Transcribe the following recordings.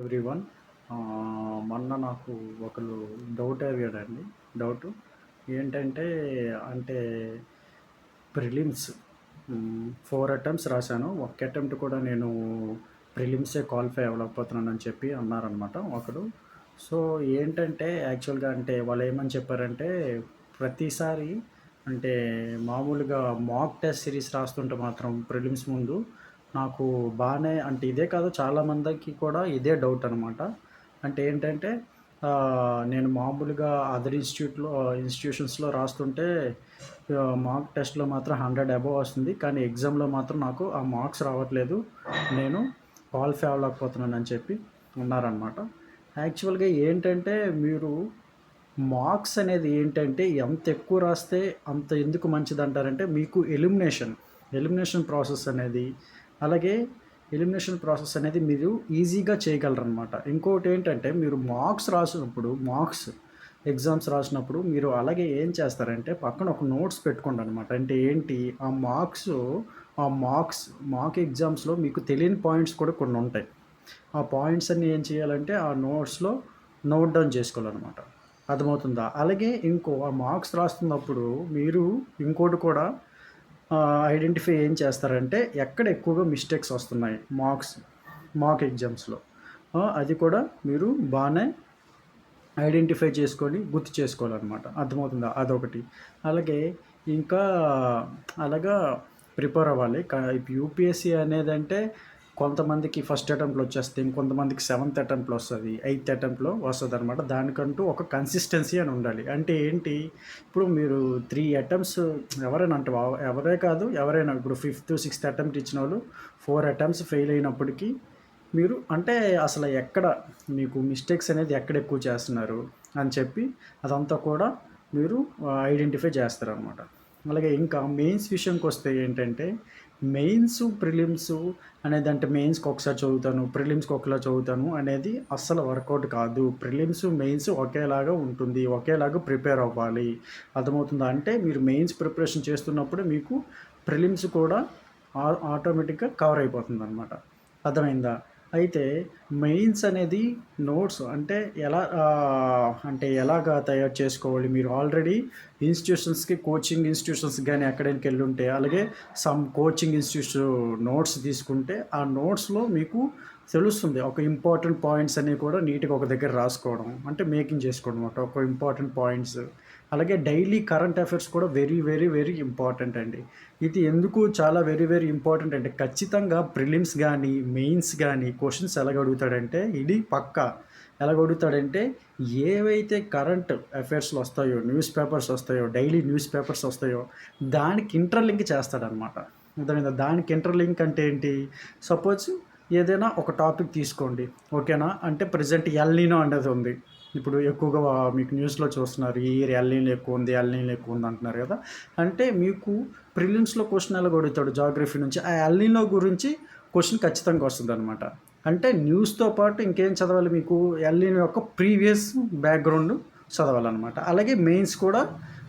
Everyone. మొన్న నాకు ఒకళ్ళు డౌట్ అడిగాడండి. డౌటు ఏంటంటే, అంటే ప్రిలిమ్స్ 4 అటెంప్ట్స్ రాశాను. ఒక్క అటెంప్ట్ కూడా నేను ప్రిలిమ్సే క్వాలిఫై అవ్వలేకపోతున్నానని చెప్పి అన్నారనమాట ఒకడు. సో, ఏంటంటే యాక్చువల్‌గా అంటే వాళ్ళేమని చెప్పారంటే, ప్రతిసారి అంటే మామూలుగా మాక్ టెస్ట్ సిరీస్ రాస్తుంటే మాత్రం ప్రిలిమ్స్ ముందు నాకు బానే అంటే ఇదే కాదు చాలా మందికి కూడా ఇదే డౌట్ అనమాట. అంటే ఏంటంటే నేను మామూలుగా అదర్ ఇన్‌స్టిట్యూషన్స్‌లో రాస్తుంటే మాక్ టెస్ట్‌లో మాత్రం 100 అబోవ్ వస్తుంది. కానీ ఎగ్జామ్‌లో మాత్రం నాకు ఆ మార్క్స్ రావట్లేదు. నేను క్వాలిఫై అవ్వలేకపోతున్నానని చెప్పి అన్నారనమాట. యాక్చువల్‌గా ఏంటంటే మీరు మార్క్స్ అనేది ఏంటంటే ఎంత ఎక్కువ రాస్తే అంత ఎందుకు మంచిదంటారంటే మీకు ఎలిమినేషన్ ప్రాసెస్ అనేది అలాగే ఎలిమినేషన్ ప్రాసెస్ అనేది మీరు ఈజీగా చేయగలరనమాట. ఇంకోటేంటంటే మీరు మార్క్స్ ఎగ్జామ్స్ రాసినప్పుడు మీరు అలాగే ఏం చేస్తారంటే పక్కన ఒక నోట్స్ పెట్టుకోండనమాట. అంటే ఏంటి ఆ మాక్ ఎగ్జామ్స్‌లో మీకు తెలియని పాయింట్స్ కూడా కొన్నుంటాయి. ఆ పాయింట్స్ అన్నీ ఏం చేయాలంటే ఆ నోట్స్‌లో నోట్ డౌన్ చేసుకోవాలనమాట. అర్థమవుతుందా? అలాగే ఆ మార్క్స్ రాస్తున్నప్పుడు మీరు ఇంకోటి కూడా ఐడెంటిఫై ఏం చేస్తారంటే ఎక్కడ ఎక్కువగా మిస్టేక్స్ వస్తున్నాయి మాక్ ఎగ్జామ్స్‌లో. అది కూడా మీరు బానే ఐడెంటిఫై చేసుకొని గుర్తు చేసుకోవాలనమాట. అర్థమవుతుందా? అదొకటి. అలాగే ఇంకా అలాగా ప్రిపేర్ అవ్వాలి. ఇప్పుడు యూపీఎస్సీ అనేదంటే కొంతమందికి ఫస్ట్ అటెంప్ట్‌లో వచ్చేస్తాయి. ఇంకొంతమందికి సెవెంత్ అటెంప్ట్‌లో వస్తది. ఎయిత్ అటెంప్ట్‌లో వస్తదనమాట. దానికంటూ ఒక కన్సిస్టెన్సీ అని ఉండాలి. అంటే ఏంటి? ఇప్పుడు మీరు 3 అటెంప్ట్స్ ఎవరైనా అంటే ఎవరే కాదు ఎవరైనా ఇప్పుడు ఫిఫ్త్, సిక్స్త్ అటెంప్ట్ ఇచ్చినోళ్ళు 4 అటెంప్ట్స్ ఫెయిల్ అయినప్పటికీ మీరు అంటే అసలు ఎక్కడ మీకు మిస్టేక్స్ అనేది ఎక్కడ ఎక్కువ చేస్తున్నారు అని చెప్పి అదంతా కూడా మీరు ఐడెంటిఫై చేస్తారనమాట. అలాగే ఇంకా మెయిన్స్ విషయంకొస్తే ఏంటంటే ప్రిలిమ్స్ అనేదంటే మెయిన్స్‌కి ఒకసారి చదువుతాను, ప్రిలిమ్స్‌కి ఒకలా చదువుతాను అనేది అస్సలు వర్కౌట్ కాదు. మెయిన్స్ ఒకేలాగా ఉంటుంది. ఒకేలాగా ప్రిపేర్ అవ్వాలి. అర్థమవుతుందా? అంటే మీరు మెయిన్స్ ప్రిపరేషన్ చేస్తున్నప్పుడు మీకు ప్రిలిమ్స్ కూడా ఆటోమేటిక్‌గా కవర్ అయిపోతుందనమాట. అర్థమైందా? అయితే మెయిన్స్ అనేది నోట్స్ అంటే అంటే ఎలాగా తయారు చేసుకోవాలి? మీరు ఆల్రెడీ కోచింగ్ ఇన్‌స్టిట్యూషన్స్‌కి గాని ఎక్కడికెళ్ళుంటే, అలాగే సమ్ కోచింగ్ నోట్స్ తీసుకుంటే, ఆ నోట్స్‌లో మీకు తెలుస్తుంది. ఒక ఇంపార్టెంట్ పాయింట్స్ అన్నీ కూడా నీట్‌గా ఒక దగ్గర రాసుకోవడం. అంటే మేకింగ్ చేసుకోవడం అనమాట. ఒక ఇంపార్టెంట్ పాయింట్స్. అలాగే డైలీ కరెంట్ అఫైర్స్ కూడా వెరీ, వెరీ, వెరీ ఇంపార్టెంట్ అండి. ఇది ఎందుకు చాలా వెరీ, వెరీ ఇంపార్టెంట్ అంటే ఖచ్చితంగా ప్రిలిమ్స్ గానీ, మెయిన్స్ గానీ క్వెషన్స్ ఎలాగడుగుతాడంటే ఇది పక్కా. ఎలాగడుగుతాడంటే ఏవైతే కరెంట్ అఫైర్స్‌లో వస్తాయో, డైలీ న్యూస్ పేపర్స్ వస్తాయో దానికి ఇంటర్‌లింక్ చేస్తాడనమాట. అర్థమైందా? దానికి ఇంటర్‌లింక్ అంటే ఏంటి? సపోజ్ ఏదైనా ఒక టాపిక్ తీసుకోండి. ఓకేనా? అంటే ప్రెజెంట్ ఎల్‌నినో అనేది ఉంది. ఇప్పుడు ఎక్కువగా మీకు న్యూస్‌లో చూస్తున్నారు. ఈ ఇయర్ ఎల్‌నినో ఎక్కువుంది అంటున్నారు కదా! అంటే మీకు ప్రిలిమ్స్‌లో క్వెషన్ ఎలాగ అడుగుతాడు జాగ్రఫీ నుంచి, ఆ ఎల్‌నినో గురించి క్వెషన్ ఖచ్చితంగా వస్తదనమాట. అంటే న్యూస్‌తో పాటు ఇంకేం చదవాలి మీకు ఎల్‌నినో యొక్క ప్రీవియస్ బ్యాక్‌గ్రౌండ్ చదవాలనమాట. అలాగే మెయిన్స్ కూడా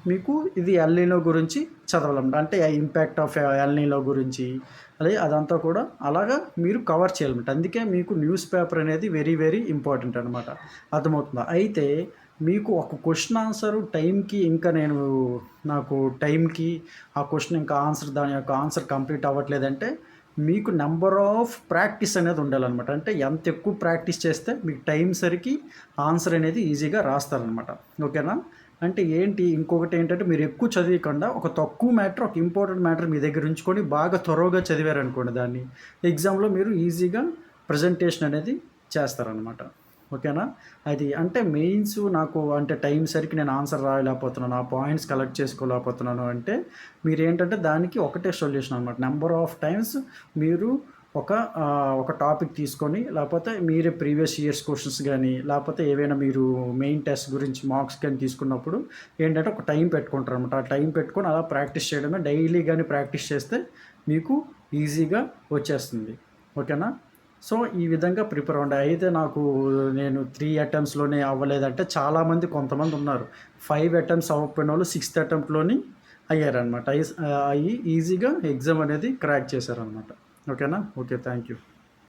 మీకు ఇది ఎల్‌నినో గురించి చదవాలనమాట. అంటే ఇంపాక్ట్ ఆఫ్ ఎల్‌నినో గురించి అదంతా కూడా అలాగా మీరు కవర్ చేయాలన్నమాట. అందుకే మీకు న్యూస్ పేపర్ అనేది వెరీ, వెరీ ఇంపార్టెంట్ అనమాట. అర్థమవుతుందా? అయితే మీకు ఒక క్వెషన్ ఆన్సర్ టైంకి ఇంకా నాకు టైంకి ఆ క్వెషన్ ఇంకా దాని యొక్క ఆన్సర్ కంప్లీట్ అవ్వట్లేదంటే మీకు నంబర్ ఆఫ్ ప్రాక్టీస్ అనేది ఉండాలనమాట. అంటే ఎంత ఎక్కువ ప్రాక్టీస్ చేస్తే మీకు టైం సరికి ఆన్సర్ అనేది ఈజీగా రాస్తారనమాట. ఓకేనా? అంటే ఏంటి ఇంకొకటి ఏంటంటే మీరు ఎక్కువ చదివకుండా ఒక తక్కువ మ్యాటర్, ఒక ఇంపార్టెంట్ మ్యాటర్ మీ దగ్గర ఉంచుకొని బాగా త్వరగా చదివారనుకోండి దాన్ని, ఎగ్జామ్‌లో మీరు ఈజీగా ప్రజెంటేషన్ అనేది చేస్తారనమాట. ఓకేనా? అది అంటే మెయిన్స్ నాకు అంటే టైం సరికి నేను ఆన్సర్ రాయలేకపోతున్నాను, ఆ పాయింట్స్ కలెక్ట్ చేసుకోలేకపోతున్నాను అంటే మీరేంటంటే దానికి ఒకటే సొల్యూషన్ అనమాట. నంబర్ ఆఫ్ టైమ్స్ మీరు ఒక టాపిక్ తీసుకొని లేకపోతే మీరే ప్రీవియస్ ఇయర్స్ క్వెషన్స్ గానీ, లేకపోతే ఏవైనా మీరు మెయిన్ టెస్ట్ గురించి మార్క్స్ గాని తీసుకున్నప్పుడు ఏంటంటే ఒక టైం పెట్టుకుంటారనమాట. ఆ టైం పెట్టుకొని అలా ప్రాక్టీస్ చేయడమే. డైలీ గాని ప్రాక్టీస్ చేస్తే మీకు ఈజీగా వచ్చేస్తుంది. ఓకేనా? సో, ఈ విధంగా ప్రిపేర్ అవ్వండి. అయితే నేను 3 అటెంప్ట్స్‌లోనే అవ్వలేదంటే చాలామంది కొంతమందున్నారు. 5 అటెంప్ట్స్ అవ్వకపోయినోళ్ళు సిక్స్త్ అటెంప్ట్‌లోని అయ్యారనమాట. అయ్యి ఈజీగా ఎగ్జామ్ అనేది క్రాక్ చేశారనమాట. ఓకేనా? ఓకే. Thank you.